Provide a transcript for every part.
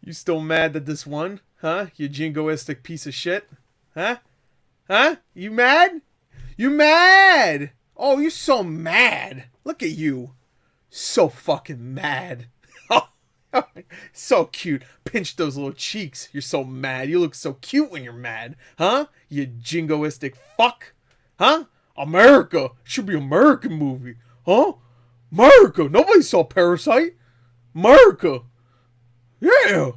You still mad that this won? Huh? You jingoistic piece of shit? Huh? Huh? You mad? You mad? Oh, you so mad. Look at you. So fucking mad. So cute. Pinch those little cheeks. You're so mad. You look so cute when you're mad. Huh? You jingoistic fuck. Huh? America. Should be an American movie. Huh? America. Nobody saw Parasite. America. Yeah.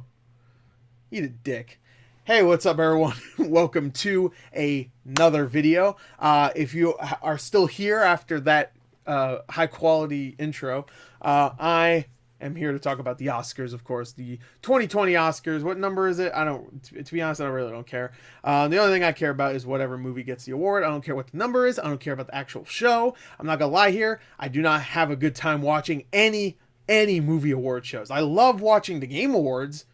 Eat a dick. Hey, what's up, everyone? Welcome to another video. If you are still here after that high quality intro, I am here to talk about the Oscars, of course, the 2020 Oscars. What number is it? I don't, to be honest, I really don't care. The only thing I care about is whatever movie gets the award. I don't care what the number is. I don't care about the actual show. I'm not gonna lie here. I do not have a good time watching any movie award shows. I love watching the Game Awards.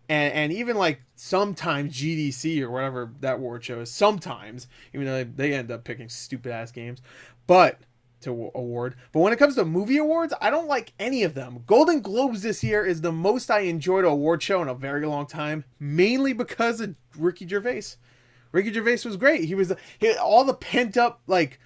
And even like sometimes GDC or whatever that award show is, sometimes, even though they end up picking stupid ass games, but to award. But when it comes to movie awards, I don't like any of them. Golden Globes this year is the most I enjoyed an award show in a very long time, mainly because of Ricky Gervais. Ricky Gervais was great. All the pent up like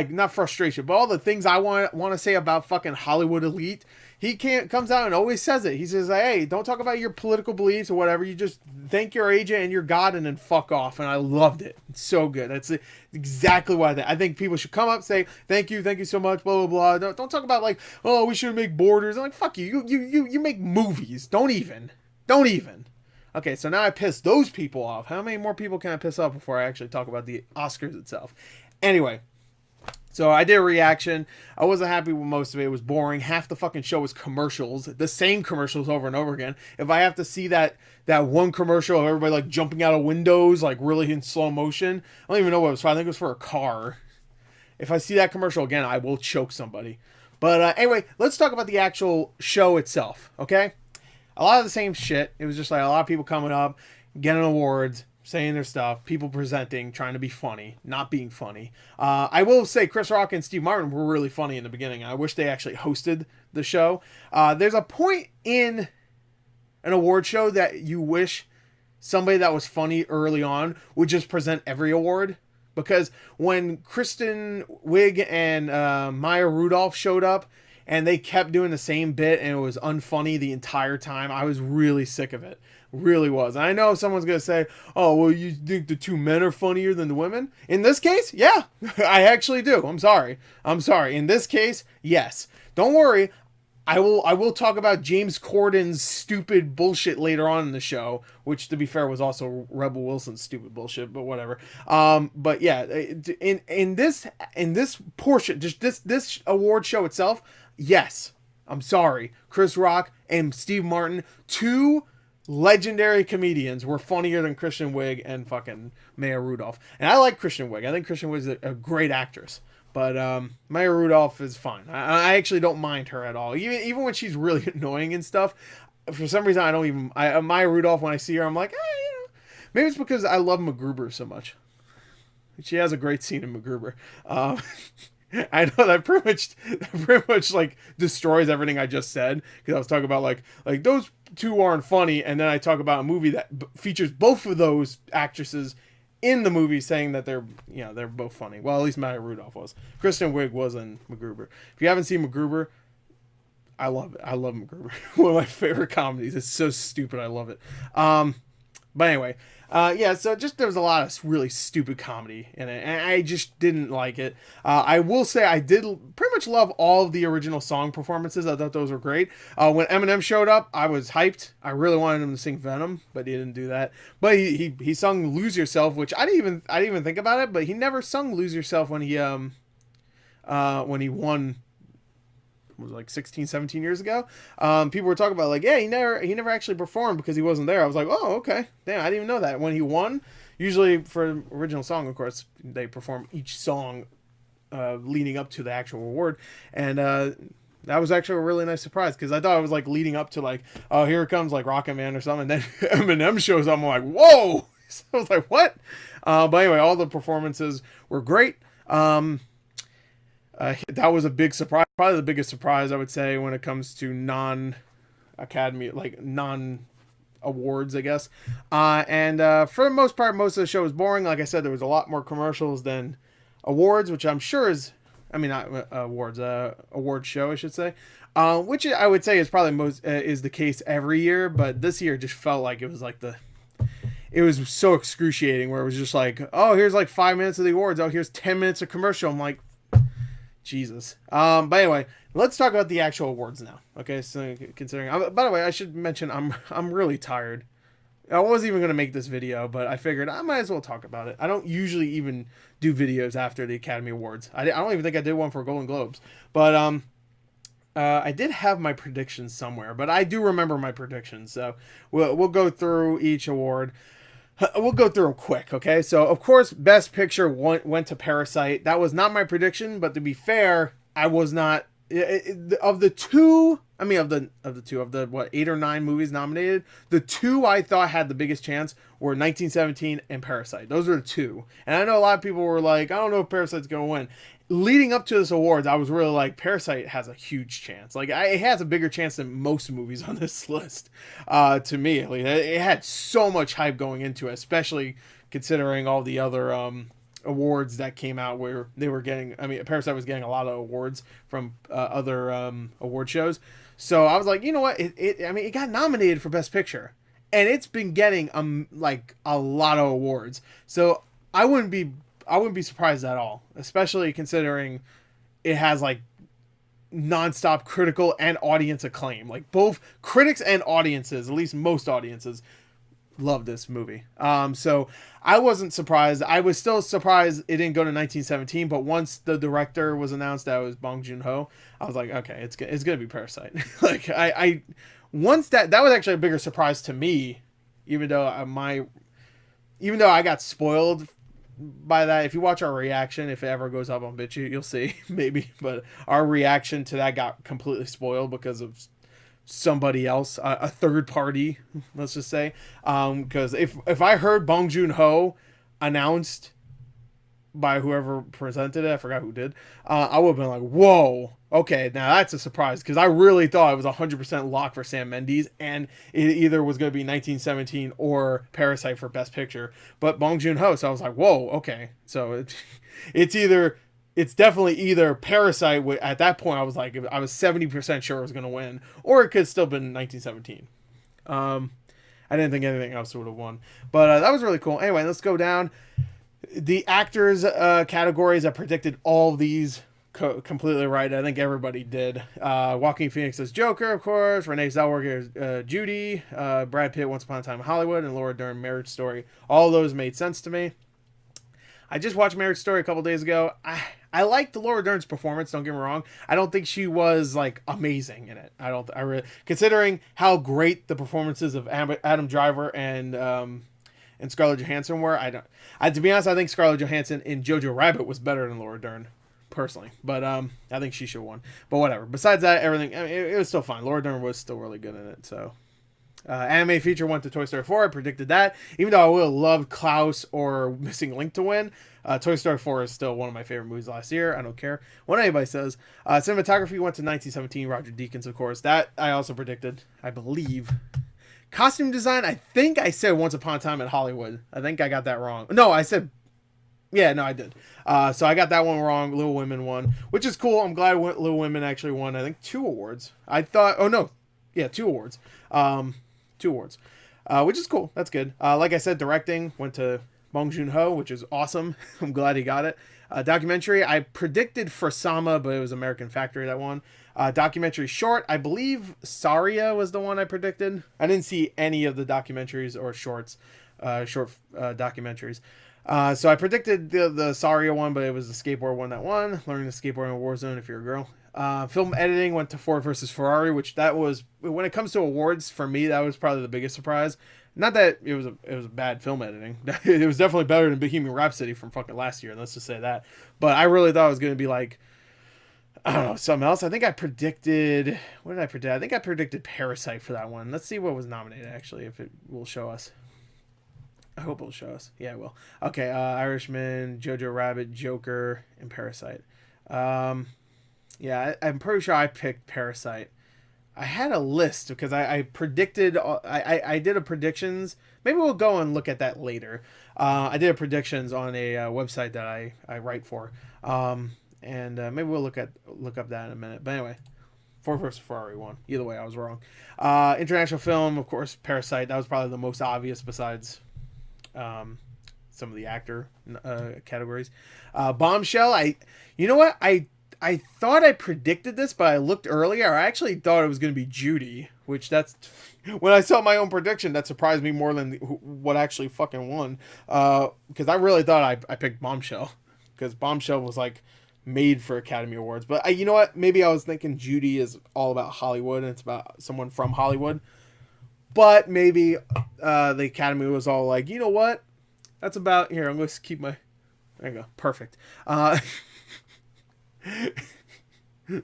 not frustration, but all the things I want to say about fucking Hollywood elite. He comes out and always says it. He says, hey, don't talk about your political beliefs or whatever. You just thank your agent and your God and then fuck off. And I loved it. It's so good. That's exactly what I think. I think people should come up, say, thank you so much, blah, blah, blah. Don't talk about like, oh, we should make borders. I'm like, fuck you. You make movies. Don't even. Okay, so now I pissed those people off. How many more people can I piss off before I actually talk about the Oscars itself? Anyway. So I did a reaction. I wasn't happy with most of it. It was boring. Half the fucking show was commercials. The same commercials over and over again. If I have to see that one commercial of everybody like jumping out of windows, like really in slow motion, I don't even know what it was for. I think it was for a car. If I see that commercial again, I will choke somebody. But anyway, let's talk about the actual show itself, okay? A lot of the same shit. It was just like a lot of people coming up, getting awards, saying their stuff, people presenting, trying to be funny, not being funny. I will say Chris Rock and Steve Martin were really funny in the beginning. I wish they actually hosted the show. There's a point in an award show that you wish somebody that was funny early on would just present every award. Because when Kristen Wiig and Maya Rudolph showed up, and they kept doing the same bit and it was unfunny the entire time, I was really sick of it. Really was. And I know someone's going to say, oh, well, you think the two men are funnier than the women? In this case, yeah, I actually do. I'm sorry. In this case, yes. Don't worry. I will talk about James Corden's stupid bullshit later on in the show, which to be fair was also Rebel Wilson's stupid bullshit, but whatever. But yeah, in this portion, just this award show itself, yes, I'm sorry, Chris Rock and Steve Martin, two legendary comedians, were funnier than Kristen Wiig and fucking Maya Rudolph. And I like Kristen Wiig. I think Kristen Wiig is a great actress. But Maya Rudolph is fine. I actually don't mind her at all. Even when she's really annoying and stuff, for some reason I don't even... Maya Rudolph, when I see her, I'm like, maybe it's because I love MacGruber so much. She has a great scene in MacGruber. I know that pretty much like destroys everything I just said, because I was talking about like those two aren't funny, and then I talk about a movie that features both of those actresses in the movie, saying that they're both funny. Well, at least Maya Rudolph was. Kristen Wiig was in MacGruber. If you haven't seen MacGruber, I love it. I love MacGruber. One of my favorite comedies. It's so stupid. I love it. But anyway, yeah, so just there was a lot of really stupid comedy in it, and I just didn't like it. I will say I did pretty much love all of the original song performances. I thought those were great. When Eminem showed up, I was hyped. I really wanted him to sing Venom, but he didn't do that. But he sung Lose Yourself, which I didn't even think about it, but he never sung Lose Yourself when he won. Was like 16, 17 years ago. People were talking about like, yeah, he never actually performed because he wasn't there. I was like, oh, okay. Damn, I didn't even know that. When he won, usually for original song, of course, they perform each song leading up to the actual award. And that was actually a really nice surprise, because I thought it was like leading up to like, oh, here it comes like Rocket Man or something. And then Eminem shows up. I'm like, whoa. So I was like, what? But anyway, all the performances were great. That was a big surprise. Probably the biggest surprise, I would say, when it comes to Academy, like non awards, I guess. And for the most part, most of the show was boring. Like I said, there was a lot more commercials than awards, which I'm sure is, I mean, not awards, award show, I should say. Which I would say is probably most is the case every year, but this year just felt like it was like it was so excruciating where it was just like, oh, here's like 5 minutes of the awards. Oh, here's 10 minutes of commercial. I'm like, Jesus. But anyway, let's talk about the actual awards now. Okay, so considering, by the way, I should mention I'm really tired. I wasn't even gonna make this video, but I figured I might as well talk about it. I don't usually even do videos after the Academy Awards. I don't even think I did one for Golden Globes, but I did have my predictions somewhere, but I do remember my predictions. So we'll go through each award. We'll go through them quick, okay? So, of course, Best Picture went to Parasite. That was not my prediction, but to be fair, I was not... Of the what, 8 or 9 movies nominated, the 2 I thought had the biggest chance were 1917 and Parasite. Those are the 2. And I know a lot of people were like, I don't know if Parasite's going to win. Leading up to this awards, I was really like, Parasite has a huge chance. Like, it has a bigger chance than most movies on this list. To me, at least. It had so much hype going into it, especially considering all the other awards that came out where they were getting, I mean, Parasite was getting a lot of awards from other award shows. So I was like, you know what? It got nominated for Best Picture, and it's been getting like a lot of awards. So I wouldn't be surprised at all, especially considering it has like nonstop critical and audience acclaim. Like both critics and audiences, at least most audiences, love this movie. So I wasn't surprised. I was still surprised it didn't go to 1917, but once the director was announced that it was Bong Joon-ho, I was like, okay, it's gonna be Parasite. Like I once that was actually a bigger surprise to me, even though I got spoiled by that. If you watch our reaction, if it ever goes up on BitChute, you'll see maybe, but our reaction to that got completely spoiled because of somebody else, a third party, let's just say. Because if I heard Bong Joon-ho announced by whoever presented it, I forgot who did, I would have been like, whoa, okay, now that's a surprise, because I really thought it was 100% lock for Sam Mendes, and it either was going to be 1917 or Parasite for Best Picture, but Bong Joon-ho, so I was like, whoa, okay, so it's definitely either Parasite. At that point, I was like, I was 70% sure it was going to win, or it could still been 1917. I didn't think anything else would have won, but that was really cool. Anyway, let's go down the actors categories. I predicted all these completely right. I think everybody did. Joaquin Phoenix as Joker, of course. Renee Zellweger as Judy. Brad Pitt, Once Upon a Time in Hollywood, and Laura Dern, Marriage Story. All those made sense to me. I just watched Marriage Story a couple days ago. I liked Laura Dern's performance, don't get me wrong. I don't think she was like amazing in it. I really, considering how great the performances of Adam Driver and Scarlett Johansson were. To be honest, I think Scarlett Johansson in Jojo Rabbit was better than Laura Dern, personally. But I think she should have won. But whatever. Besides that, everything, I mean, it was still fine. Laura Dern was still really good in it, so. Anime feature went to Toy Story 4. I predicted that. Even though I would have loved Klaus or Missing Link to win, Toy Story 4 is still one of my favorite movies last year. I don't care what anybody says. Cinematography went to 1917. Roger Deakins, of course. That I also predicted, I believe. Costume design, I think I said Once Upon a Time in Hollywood. I think I got that wrong. No, I said... Yeah, no, I did. So I got that one wrong. Little Women won, which is cool. I'm glad Little Women actually won, I think, 2 awards. I thought... Oh, no. Yeah, 2 awards. 2 awards, which is cool. That's good. Like I said, directing went to Bong Joon-ho, which is awesome. I'm glad he got it. Documentary, I predicted for Sama, but it was American Factory that won. Documentary short, I believe Saria was the one I predicted. I didn't see any of the documentaries or short documentaries. So I predicted the Saria one, but it was the skateboard one that won. Learning to skateboard in a war zone if you're a girl. Film editing went to Ford versus Ferrari, which that was, when it comes to awards, for me, that was probably the biggest surprise. Not that it was a bad film editing. It was definitely better than Bohemian Rhapsody from fucking last year. Let's just say that. But I really thought it was going to be like, I don't know, something else. I think I predicted, what did I predict? I think I predicted Parasite for that one. Let's see what was nominated, actually, if it will show us. I hope it'll show us. Yeah, it will. Okay, Irishman, Jojo Rabbit, Joker, and Parasite. Yeah, I'm pretty sure I picked Parasite. I had a list because I predicted. I did a predictions. Maybe we'll go and look at that later. I did a predictions on a website that I write for, and maybe we'll look up that in a minute. But anyway, Ford versus Ferrari won. Either way, I was wrong. International film, of course, Parasite. That was probably the most obvious besides some of the actor categories. Bombshell. You know what? I thought I predicted this, but I looked earlier. I actually thought it was going to be Judy, which that's when I saw my own prediction, that surprised me more than what actually fucking won. Because I really thought I picked Bombshell, because Bombshell was like made for Academy Awards. But you know what? Maybe I was thinking Judy is all about Hollywood and it's about someone from Hollywood. But maybe the Academy was all like, you know what? That's about here. I'm going to keep my. There you go. Perfect.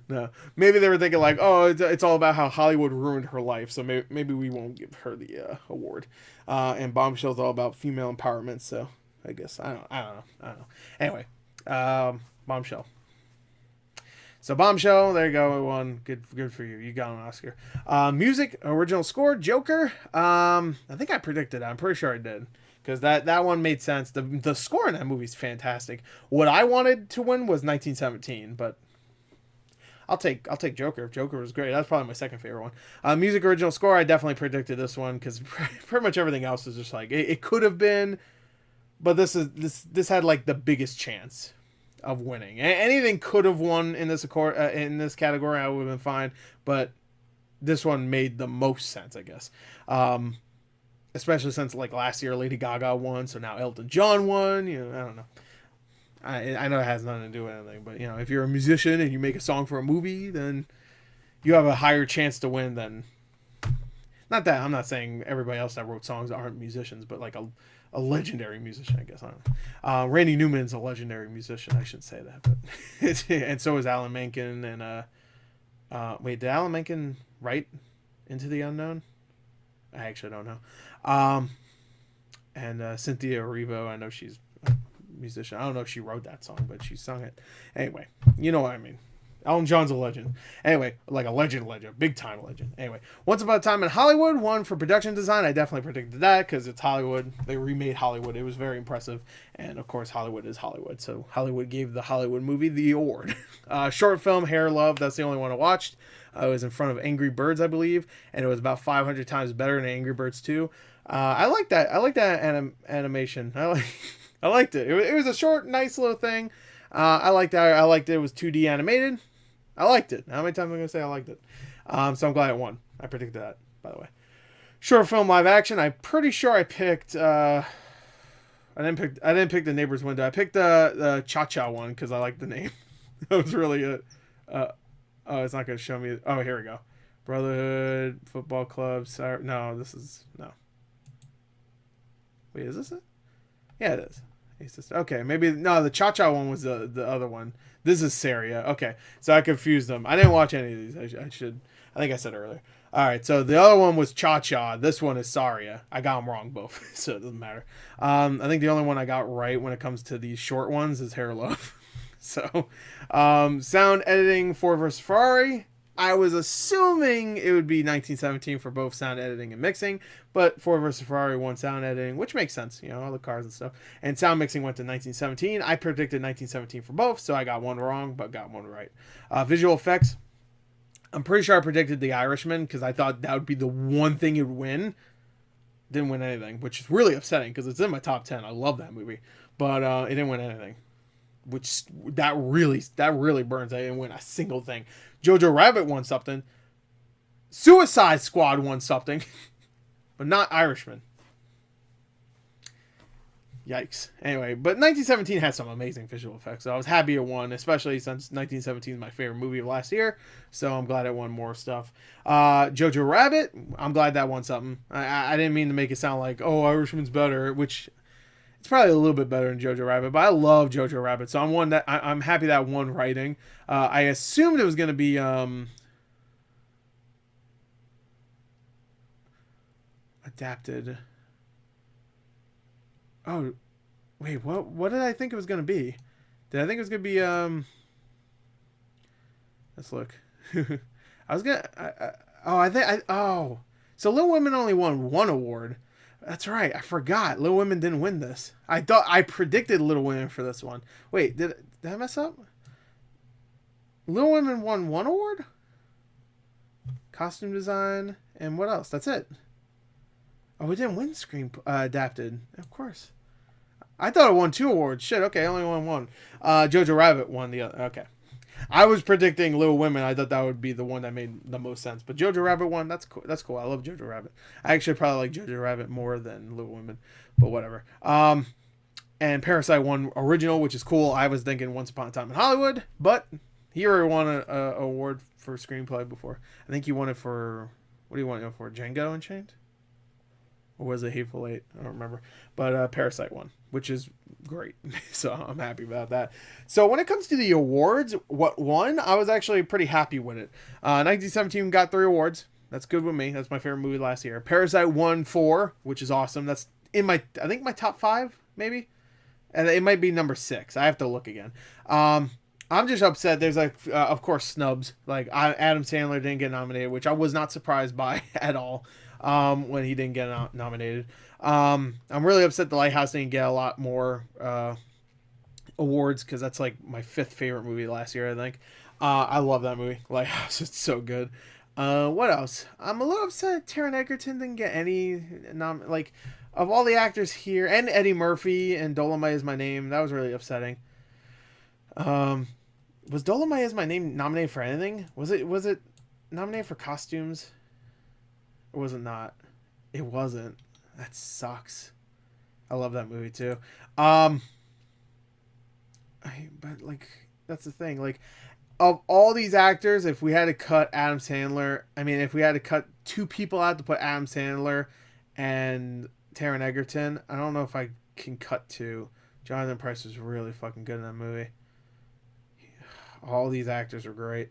No, maybe they were thinking like, oh, it's all about how Hollywood ruined her life, so maybe we won't give her the award. And Bombshell's all about female empowerment, so I guess I don't know. Anyway, Bombshell. So Bombshell, there you go, it won. Good for you. You got an Oscar. Music, original score, Joker. I think I predicted that. I'm pretty sure I did. Because that one made sense. The score in that movie is fantastic. What I wanted to win was 1917, but I'll take Joker. If Joker was great, that's probably my second favorite one. Music original score, I definitely predicted this one because pretty much everything else is just like it could have been, but this had like the biggest chance of winning. Anything could have won in this category, I would have been fine, but this one made the most sense, I guess. Especially since like last year Lady Gaga won, so now Elton John won. You know, I don't know. I know it has nothing to do with anything, but you know, if you're a musician and you make a song for a movie, then you have a higher chance to win than. Not that I'm not saying everybody else that wrote songs aren't musicians, but like a legendary musician, I guess. I don't know. Randy Newman's a legendary musician. I shouldn't say that, but and so is Alan Menken. And wait, did Alan Menken write Into the Unknown? I actually don't know. And Cynthia Erivo, I know she's a musician. I don't know if she wrote that song, but she sung it. Anyway, you know what I mean. Elton John's a legend. Anyway, like a legend, big time legend. Anyway, Once Upon a Time in Hollywood won for production design. I definitely predicted that because it's Hollywood. They remade Hollywood. It was very impressive. And of course, Hollywood is Hollywood. So Hollywood gave the Hollywood movie the award. Short film, Hair Love. That's the only one I watched. I was in front of Angry Birds, I believe, and it was about 500 times better than Angry Birds 2. I like that. I like that animation. I liked it. It was a short, nice little thing. I liked that. I liked it. It was 2D animated. I liked it. How many times am I going to say I liked it? So I'm glad it won. I predicted that, by the way. Short film live action. I'm pretty sure I picked. I didn't pick The Neighbor's Window. I picked the Cha Cha one because I liked the name. That was really it. Oh, it's not going to show me. Oh, here we go. Brotherhood Football Club. No, this is no. Wait, is this it? Yeah, it is. Okay, maybe no. The Cha Cha one was the other one. This is Saria. Okay, so I confused them. I didn't watch any of these. I should. I think I said earlier. All right, so the other one was Cha Cha. This one is Saria. I got them wrong both, so it doesn't matter. I think the only one I got right when it comes to these short ones is Hair Love. So, sound editing, Ford versus Ferrari. I was assuming it would be 1917 for both sound editing and mixing, but Ford versus Ferrari won sound editing, which makes sense, you know, all the cars and stuff. And sound mixing went to 1917. I predicted 1917 for both, so I got one wrong, but got one right. Visual effects. I'm pretty sure I predicted The Irishman because I thought that would be the one thing it would win. Didn't win anything, which is really upsetting because it's in my top 10. I love that movie, but it didn't win anything. Which that really burns. I didn't win a single thing. Jojo Rabbit won something. Suicide Squad won something, but not Irishman. Yikes. Anyway, but 1917 had some amazing visual effects, so I was happy it won, especially since 1917 is my favorite movie of last year. So I'm glad it won more stuff. Jojo Rabbit, I'm glad that won something. I didn't mean to make it sound like, oh, Irishman's better, which. It's probably a little bit better than Jojo Rabbit, but I love Jojo Rabbit, so I'm happy that won writing. I assumed it was going to be adapted. Oh, wait, what did I think it was going to be? Did I think it was going to be let's look. Oh, oh. So Little Women only won one award. That's right. I forgot. Little Women didn't win this. I thought I predicted Little Women for this one. Wait, did I mess up? Little Women won one award? Costume design and what else? That's it. Oh, it didn't win screen adapted. Of course. I thought it won two awards. Shit, okay, I only won one. Jojo Rabbit won the other. Okay. I was predicting Little Women. I thought that would be the one that made the most sense. But Jojo Rabbit won. That's cool. That's cool. I love Jojo Rabbit. I actually probably like Jojo Rabbit more than Little Women. But whatever. And Parasite won original, which is cool. I was thinking Once Upon a Time in Hollywood. But he already won an award for screenplay before. I think he won it for... What do you want it for? Django Unchained? Or was it Hateful Eight? I don't remember. But Parasite won, which is great. So I'm happy about that. So when it comes to the awards, what won, I was actually pretty happy with it. 1917 got 3 awards. That's good with me. That's my favorite movie last year. Parasite won 4, which is awesome. That's in my, I think my top 5, maybe. And it might be number 6. I have to look again. I'm just upset. There's like, of course, snubs. Like Adam Sandler didn't get nominated, which I was not surprised by at all. When he didn't get nominated. I'm really upset The Lighthouse didn't get a lot more awards because that's like my 5th favorite movie last year, I think. I love that movie. Lighthouse, it's so good. What else? I'm a little upset Taron Egerton didn't get any like of all the actors here, and Eddie Murphy and Dolomite Is My Name. That was really upsetting. Was Dolomite Is My Name nominated for anything? Was it nominated for costumes? Or was it not? It wasn't. That sucks. I love that movie too. But like, that's the thing. Like, of all these actors, if we had to cut Adam Sandler, if we had to cut 2 people out to put Adam Sandler and Taron Egerton, I don't know if I can cut 2. Jonathan Pryce was really fucking good in that movie. All these actors are great.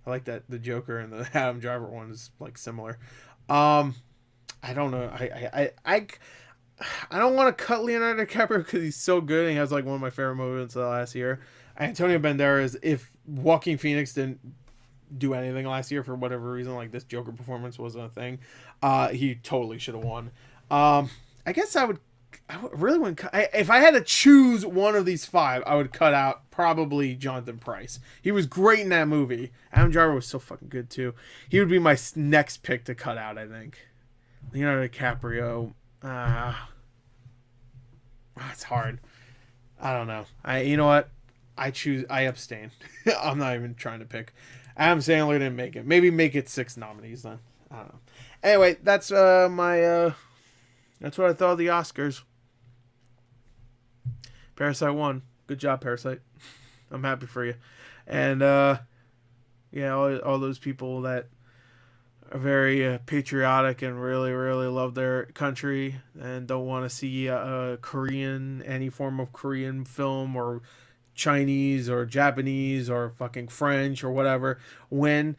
I like that the Joker and the Adam Driver one is like similar. I don't know. I don't want to cut Leonardo DiCaprio because he's so good and he has like one of my favorite moments of the last year. Antonio Banderas, if Joaquin Phoenix didn't do anything last year for whatever reason, like this Joker performance wasn't a thing, he totally should have won. I guess I really wouldn't cut. If I had to choose one of these 5, I would cut out probably Jonathan Pryce. He was great in that movie. Adam Driver was so fucking good too. He would be my next pick to cut out, I think. Leonardo DiCaprio. It's hard. I don't know. You know what? I abstain. I'm not even trying to pick. Adam Sandler didn't make it. Maybe make it 6 nominees then. I don't know. Anyway, that's my that's what I thought of the Oscars. Parasite won. Good job, Parasite. I'm happy for you. And yeah, all those people that are very patriotic and really, really love their country and don't want to see any form of Korean film or Chinese or Japanese or fucking French or whatever win.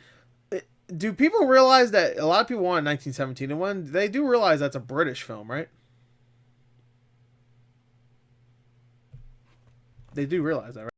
Do people realize that a lot of people want 1917 to win? They do realize that's a British film, right? They do realize that, right?